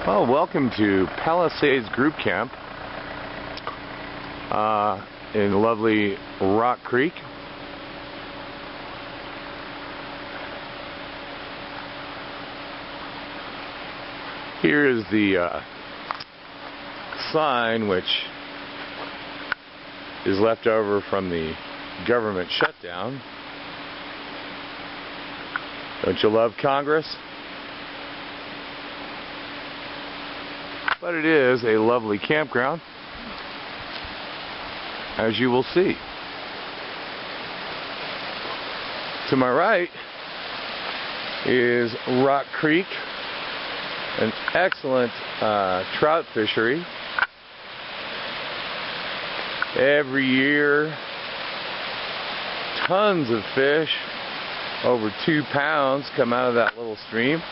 Well, welcome to Pallisades Group Camp in lovely Rock Creek. Here is the sign which is left over from the government shutdown. Don't you love Congress? But it is a lovely campground, as you will see. To my right is Rock Creek, an excellent trout fishery. Every year, tons of fish, over 2 pounds, come out of that little stream.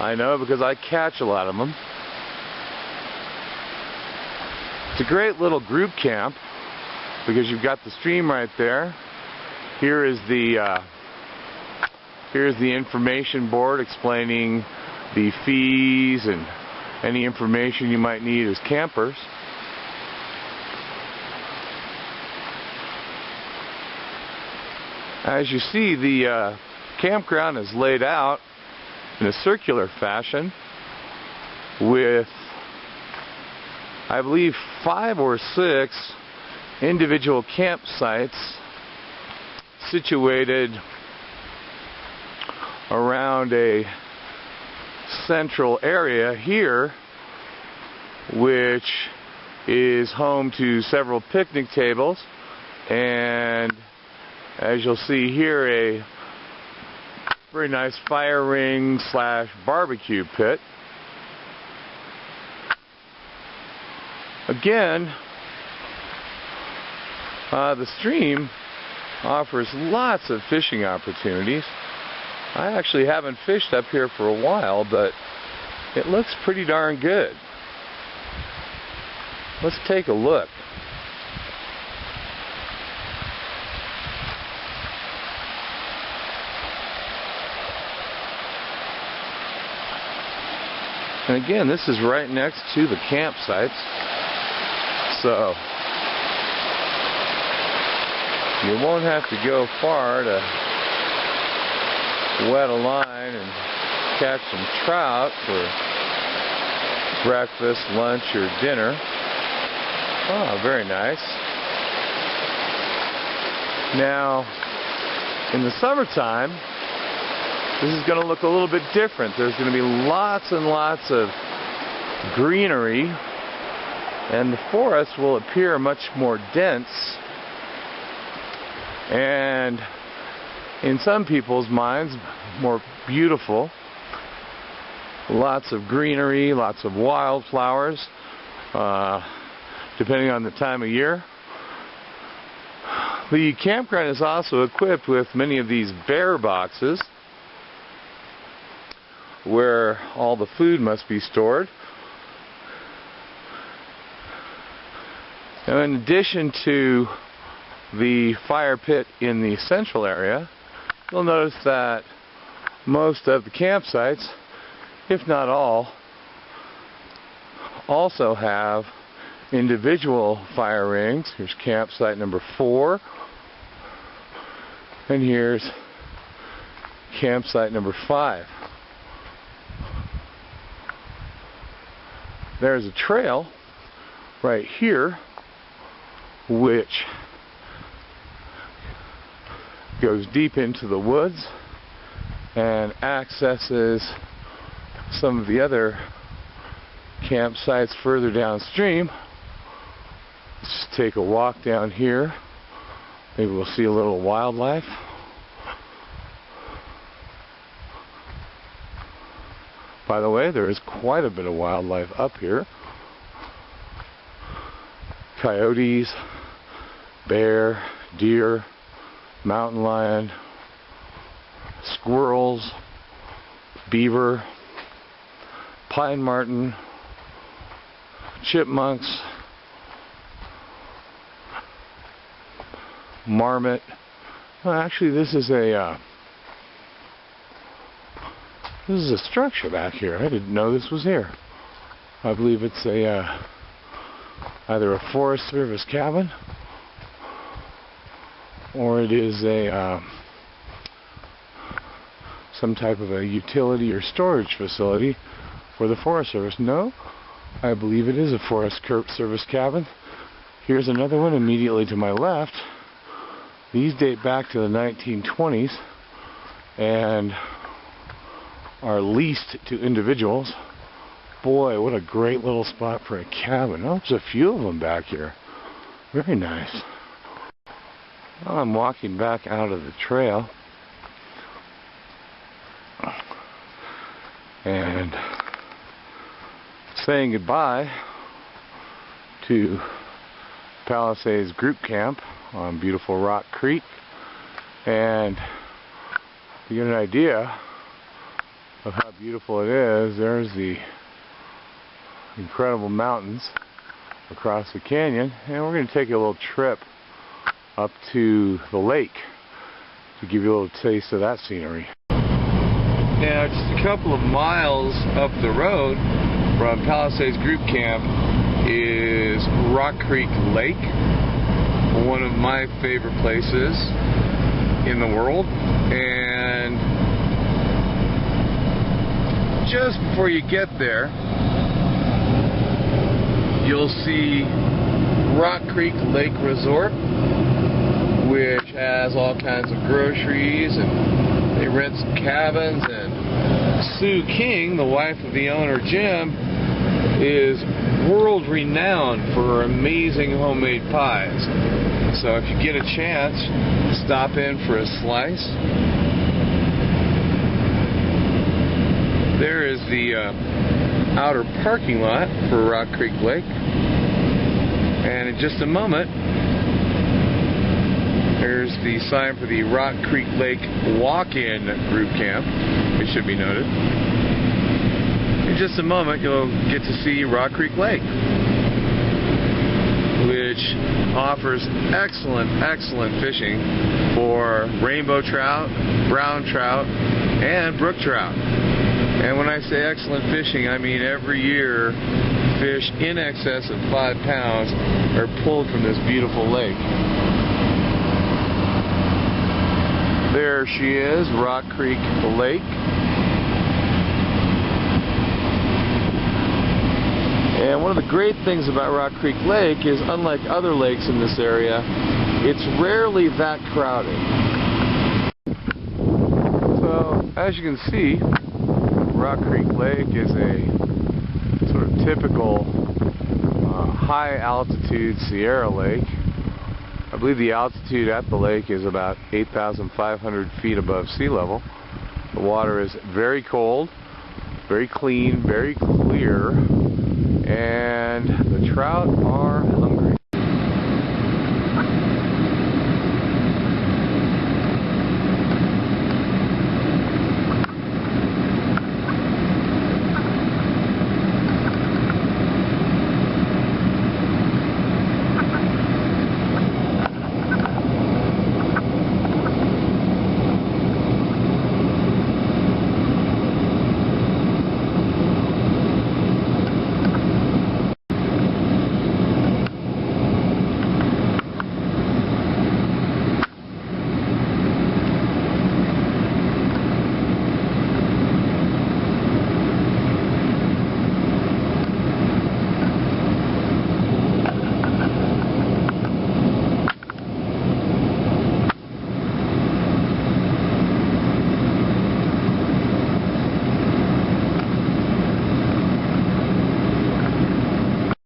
I know because I catch a lot of them. It's a great little group camp because you've got the stream right there. Here's the information board explaining the fees and any information you might need as campers. As you see, the campground is laid out in a circular fashion with, I believe, 5 or 6 individual campsites situated around a central area here, which is home to several picnic tables, and as you'll see here, a very nice fire ring / barbecue pit. Again, the stream offers lots of fishing opportunities. I actually haven't fished up here for a while, but it looks pretty darn good. Let's take a look. And again, this is right next to the campsites, so you won't have to go far to wet a line and catch some trout for breakfast, lunch, or dinner. Oh, very nice. Now, in the summertime, this is going to look a little bit different. There's going to be lots and lots of greenery, and the forest will appear much more dense, and in some people's minds, more beautiful. Lots of greenery, lots of wildflowers, depending on the time of year. The campground is also equipped with many of these bear boxes, where all the food must be stored. Now, in addition to the fire pit in the central area, you'll notice that most of the campsites, if not all, also have individual fire rings. Here's campsite number 4, and here's campsite number 5. There's a trail right here which goes deep into the woods and accesses some of the other campsites further downstream. Let's just take a walk down here. Maybe we'll see a little wildlife. By the way, there is quite a bit of wildlife up here. Coyotes, bear, deer, mountain lion, squirrels, beaver, pine marten, chipmunks, marmot. Well, actually, this is a structure back here. I didn't know this was here. I believe it's a either a Forest Service cabin or it is a some type of a utility or storage facility for the Forest Service. No, I believe it is a Forest Service cabin. Here's another one immediately to my left. These date back to the 1920s and are leased to individuals. Boy, what a great little spot for a cabin. Oh, there's a few of them back here. Very nice. Well, I'm walking back out of the trail and saying goodbye to Palisades Group Camp on beautiful Rock Creek, and to get an idea of how beautiful it is, there's the incredible mountains across the canyon, and we're going to take a little trip up to the lake to give you a little taste of that scenery. Now, just a couple of miles up the road from Palisades Group Camp is Rock Creek Lake, one of my favorite places in the world. And just before you get there, you'll see Rock Creek Lake Resort, which has all kinds of groceries, and they rent some cabins, and Sue King, the wife of the owner, Jim, is world renowned for her amazing homemade pies. So if you get a chance, stop in for a slice. There is the outer parking lot for Rock Creek Lake, and in just a moment there's the sign for the Rock Creek Lake Walk-In Group Camp. It should be noted. In just a moment you'll get to see Rock Creek Lake, which offers excellent fishing for rainbow trout, brown trout, and brook trout. And when I say excellent fishing, I mean every year fish in excess of 5 pounds are pulled from this beautiful lake. There she is, Rock Creek Lake. And one of the great things about Rock Creek Lake is, unlike other lakes in this area, it's rarely that crowded. So, as you can see, Rock Creek Lake is a sort of typical high altitude Sierra lake. I believe the altitude at the lake is about 8,500 feet above sea level. The water is very cold, very clean, very clear, and the trout are hungry.